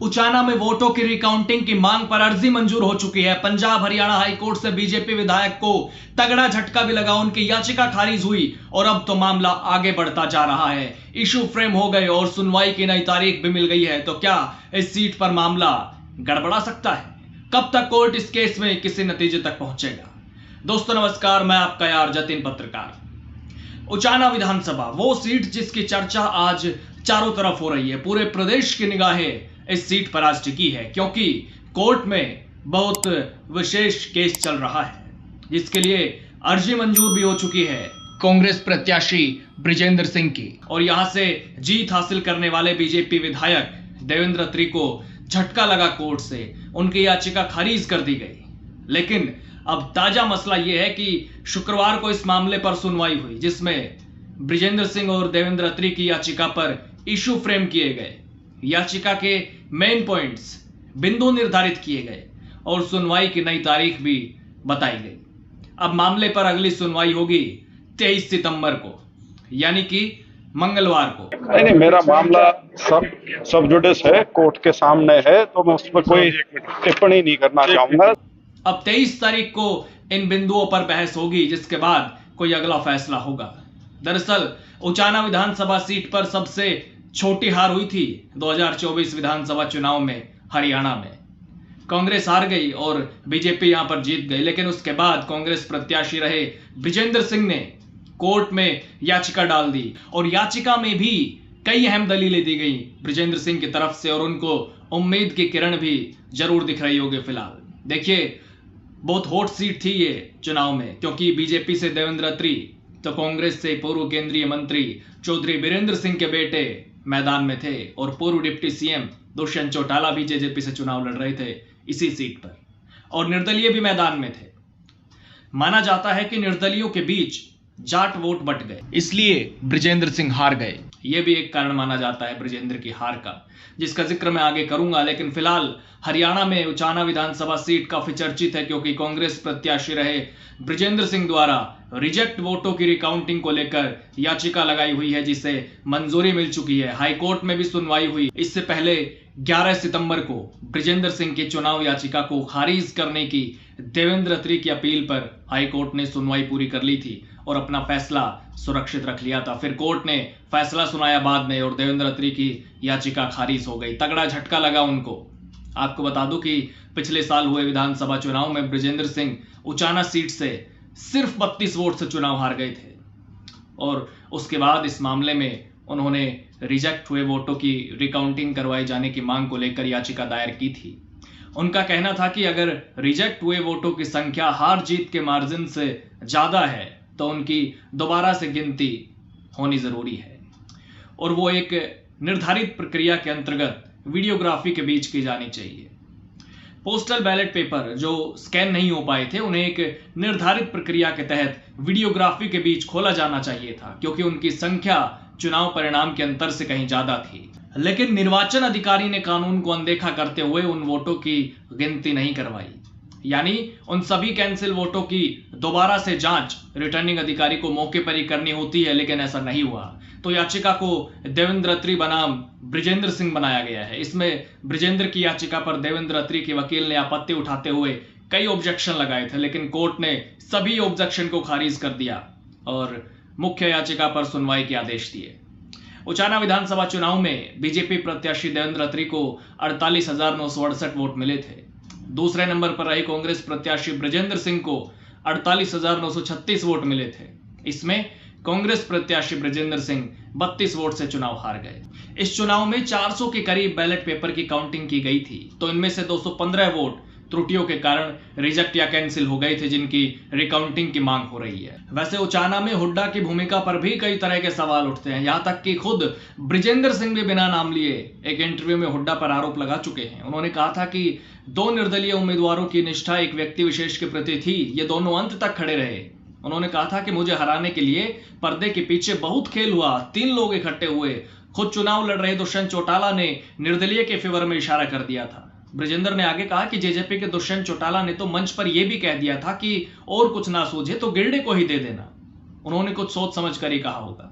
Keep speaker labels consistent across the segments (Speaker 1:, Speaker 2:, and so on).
Speaker 1: उचाना में वोटों की रिकाउंटिंग की मांग पर अर्जी मंजूर हो चुकी है। पंजाब हरियाणा हाईकोर्ट से बीजेपी विधायक को तगड़ा झटका भी लगा, उनकी याचिका खारिज हुई और अब तो मामला आगे बढ़ता जा रहा है। इशू फ्रेम हो गए और सुनवाई की नई तारीख भी मिल गई है। तो क्या इस सीट पर मामला गड़बड़ा सकता है? कब तक कोर्ट इस केस में किसी नतीजे तक पहुंचेगा? दोस्तों नमस्कार, मैं आपका यार जतिन पत्रकार। उचाना विधानसभा वो सीट जिसकी चर्चा आज चारों तरफ हो रही है। पूरे प्रदेश की निगाहें इस सीट पर आज टिकी है क्योंकि कोर्ट में बहुत विशेष केस चल रहा है जिसके लिए अर्जी मंजूर भी हो चुकी है कांग्रेस प्रत्याशी बृजेंद्र सिंह की। और यहां से जीत हासिल करने वाले बीजेपी विधायक देवेंद्र अत्री को झटका लगा कोर्ट से, उनकी याचिका खारिज कर दी गई। लेकिन अब ताजा मसला यह है कि शुक्रवार को इस मामले पर सुनवाई हुई जिसमें बृजेंद्र सिंह और देवेंद्र अत्री की याचिका पर इशू फ्रेम किए गए। याचिका के मेन पॉइंट्स, बिंदु निर्धारित किए गए और सुनवाई की नई तारीख भी बताई गई। अब मामले पर अगली सुनवाई होगी 23 सितंबर को, यानी कि मंगलवार को।
Speaker 2: नहीं, मेरा मामला सब जुडिस है, कोर्ट के सामने है, तो मैं उस पर कोई टिप्पणी नहीं करना चाहूंगा।
Speaker 1: अब 23 तारीख को इन बिंदुओं पर बहस होगी जिसके बाद कोई अगला फैसला होगा। दरअसल उचाना विधानसभा सीट पर सबसे छोटी हार हुई थी 2024 विधानसभा चुनाव में हरियाणा में। कांग्रेस हार गई और बीजेपी यहां पर जीत गई। लेकिन उसके बाद कांग्रेस प्रत्याशी रहे बृजेंद्र सिंह ने कोर्ट में याचिका डाल दी और याचिका में भी कई अहम दलीलें दी गई बृजेंद्र सिंह की तरफ से और उनको उम्मीद की किरण भी जरूर दिख रही होगी। फिलहाल देखिए, बहुत हॉट सीट थी ये चुनाव में क्योंकि बीजेपी से देवेंद्र अत्री तो कांग्रेस से पूर्व केंद्रीय मंत्री चौधरी बीरेंद्र सिंह के बेटे मैदान में थे और पूर्व डिप्टी सीएम दुष्यंत चौटाला भी जेजेपी से चुनाव लड़ रहे थे इसी सीट पर और निर्दलीय भी मैदान में थे। माना जाता है कि निर्दलियों के बीच जाट वोट बट गए, इसलिए बृजेंद्र सिंह हार गए। यह भी एक कारण माना जाता है बृजेंद्र की हार का, जिसका जिक्र मैं आगे करूंगा। लेकिन फिलहाल हरियाणा में उचाना विधानसभा सीट काफी चर्चित है क्योंकि कांग्रेस प्रत्याशी रहे बृजेंद्र सिंह द्वारा रिजेक्ट वोटों की रिकाउंटिंग को लेकर याचिका लगाई हुई है जिसे मंजूरी मिल चुकी है। हाईकोर्ट में भी सुनवाई हुई। इससे पहले 11 सितंबर को बृजेंद्र सिंह की चुनाव याचिका को खारिज करने की देवेंद्र अत्री की अपील पर हाईकोर्ट ने सुनवाई पूरी कर ली थी और अपना फैसला सुरक्षित रख लिया था। फिर कोर्ट ने फैसला सुनाया बाद में और देवेंद्र अत्री की याचिका खारिज हो गई। तगड़ा झटका लगा उनको। आपको बता दूं कि पिछले साल हुए विधानसभा चुनाव में बृजेंद्र सिंह उचाना सीट से सिर्फ 32 वोट से चुनाव हार गए थे और उसके बाद इस मामले में उन्होंने रिजेक्ट हुए वोटों की रिकाउंटिंग करवाए जाने की मांग को लेकर याचिका दायर की थी। उनका कहना था कि अगर रिजेक्ट हुए वोटों की संख्या हार जीत के मार्जिन से ज्यादा है तो उनकी दोबारा से गिनती होनी जरूरी है और वो एक निर्धारित प्रक्रिया के अंतर्गत वीडियोग्राफी के बीच की जानी चाहिए। पोस्टल बैलेट पेपर जो स्कैन नहीं हो पाए थे उन्हें एक निर्धारित प्रक्रिया के तहत वीडियोग्राफी के बीच खोला जाना चाहिए था क्योंकि उनकी संख्या चुनाव परिणाम के अंतर से कहीं ज्यादा थी। लेकिन निर्वाचन अधिकारी ने कानून को अनदेखा करते हुए उन वोटों की गिनती नहीं करवाई, यानी उन सभी कैंसिल वोटों की दोबारा से जांच रिटर्निंग अधिकारी को मौके पर ही करनी होती है, लेकिन ऐसा नहीं हुआ। तो याचिका को देवेंद्र अत्री बनाम बृजेंद्र सिंह बनाया गया है। इसमें बृजेंद्र की याचिका पर देवेंद्र अत्री के वकील ने आपत्ति उठाते हुए कई ऑब्जेक्शन लगाए थे, लेकिन कोर्ट ने सभी ऑब्जेक्शन को खारिज कर दिया और मुख्य याचिका पर सुनवाई के आदेश दिए। उचाना विधानसभा चुनाव में बीजेपी प्रत्याशी देवेंद्र अत्री को 48,968 वोट मिले थे। दूसरे नंबर पर रही कांग्रेस प्रत्याशी बृजेंद्र सिंह को 48,936 वोट मिले थे। इसमें कांग्रेस प्रत्याशी बृजेंद्र सिंह 32 वोट से चुनाव हार गए। इस चुनाव में 400 के करीब बैलेट पेपर की काउंटिंग की गई थी, तो इनमें से 215 वोट त्रुटियों के कारण रिजेक्ट या कैंसिल हो गए थे जिनकी रिकाउंटिंग की मांग हो रही है। वैसे उचाना में हुड्डा की भूमिका पर भी कई तरह के सवाल उठते हैं, यहां तक कि खुद बृजेंद्र सिंह भी बिना नाम लिए एक इंटरव्यू में हुड्डा पर आरोप लगा चुके हैं। उन्होंने कहा था कि 2 निर्दलीय उम्मीदवारों की निष्ठा एक व्यक्ति विशेष के प्रति थी, ये दोनों अंत तक खड़े रहे। उन्होंने कहा था कि मुझे हराने के लिए पर्दे के पीछे बहुत खेल हुआ, 3 लोग इकट्ठे हुए। खुद चुनाव लड़ रहे दुष्यंत चौटाला ने निर्दलीय के फेवर में इशारा कर दिया था। बृजेंद्र ने आगे कहा कि जेजेपी के दुष्यंत चौटाला ने तो मंच पर यह भी कह दिया था कि और कुछ ना सूझे तो गिरडे को ही दे देना। उन्होंने कुछ सोच समझ कर ही कहा होगा।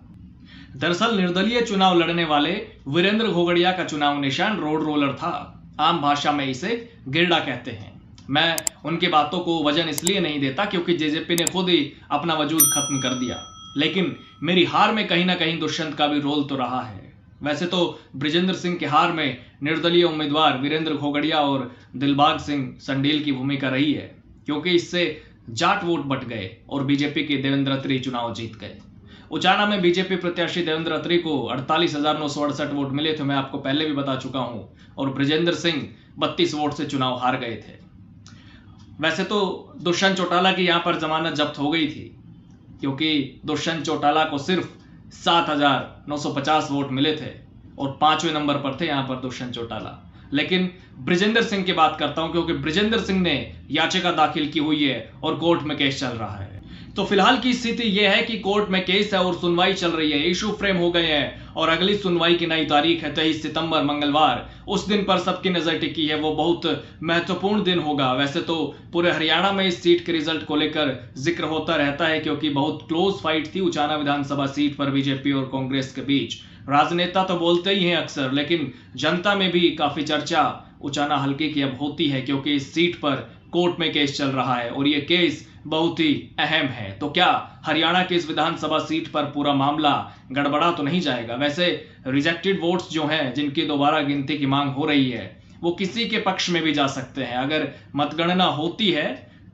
Speaker 1: दरअसल निर्दलीय चुनाव लड़ने वाले वीरेंद्र घोगड़िया का चुनाव निशान रोड रोलर था। आम भाषा में इसे गिरडा कहते हैं। मैं उनकी बातों को वजन इसलिए नहीं देता क्योंकि जेजेपी ने खुद ही अपना वजूद खत्म कर दिया, लेकिन मेरी हार में कहीं ना कहीं दुष्यंत का भी रोल तो रहा है। वैसे तो बृजेंद्र सिंह के हार में निर्दलीय उम्मीदवार वीरेंद्र घोगड़िया और दिलबाग सिंह संडील की भूमिका रही है, क्योंकि इससे जाट वोट बट गए और बीजेपी के देवेंद्र अत्री चुनाव जीत गए। उचाना में बीजेपी प्रत्याशी देवेंद्र अत्री को 48,968 वोट मिले थे, मैं आपको पहले भी बता चुका हूं, और बृजेंद्र सिंह 32 वोट से चुनाव हार गए थे। वैसे तो दुष्यंत चौटाला की यहां पर जमानत जब्त हो गई थी, क्योंकि दुष्यंत चौटाला को सिर्फ 7,950 वोट मिले थे और 5वें नंबर पर थे यहां पर दुष्यंत चौटाला। लेकिन बृजेंद्र सिंह की बात करता हूं, क्योंकि बृजेंद्र सिंह ने याचिका दाखिल की हुई है और कोर्ट में केस चल रहा है। तो फिलहाल की स्थिति यह है कि कोर्ट में केस है और सुनवाई चल रही है, इशू फ्रेम हो गए हैं और अगली सुनवाई की नई तारीख है 23 सितंबर मंगलवार। उस दिन पर सबकी नजर टिकी है, वो बहुत महत्वपूर्ण दिन होगा। वैसे तो पूरे हरियाणा में इस सीट के रिजल्ट को लेकर जिक्र होता रहता है, क्योंकि बहुत क्लोज फाइट थी उचाना विधानसभा सीट पर बीजेपी और कांग्रेस के बीच। राजनेता तो बोलते ही हैं अक्सर, लेकिन जनता में भी काफी चर्चा उचाना हल्के की अब होती है, क्योंकि इस सीट पर कोर्ट में केस चल रहा है और यह केस बहुत ही अहम है। तो क्या हरियाणा की इस विधानसभा सीट पर पूरा मामला गड़बड़ा तो नहीं जाएगा? वैसे रिजेक्टेड वोट्स जो हैं, जिनकी दोबारा गिनती की मांग हो रही है, वो किसी के पक्ष में भी जा सकते हैं। अगर मतगणना होती है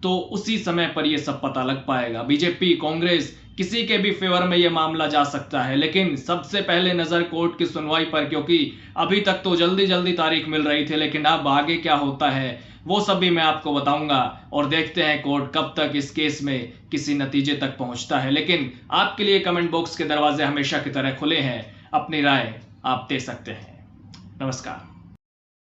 Speaker 1: तो उसी समय पर यह सब पता लग पाएगा। बीजेपी, कांग्रेस, किसी के भी फेवर में यह मामला जा सकता है, लेकिन सबसे पहले नजर कोर्ट की सुनवाई पर, क्योंकि अभी तक तो जल्दी जल्दी तारीख मिल रही थी, लेकिन अब आगे क्या होता है वो सब भी मैं आपको बताऊंगा और देखते हैं कोर्ट कब तक इस केस में किसी नतीजे तक पहुंचता है। लेकिन आपके लिए कमेंट बॉक्स के दरवाजे हमेशा की तरह खुले हैं, अपनी राय आप दे सकते हैं। नमस्कार।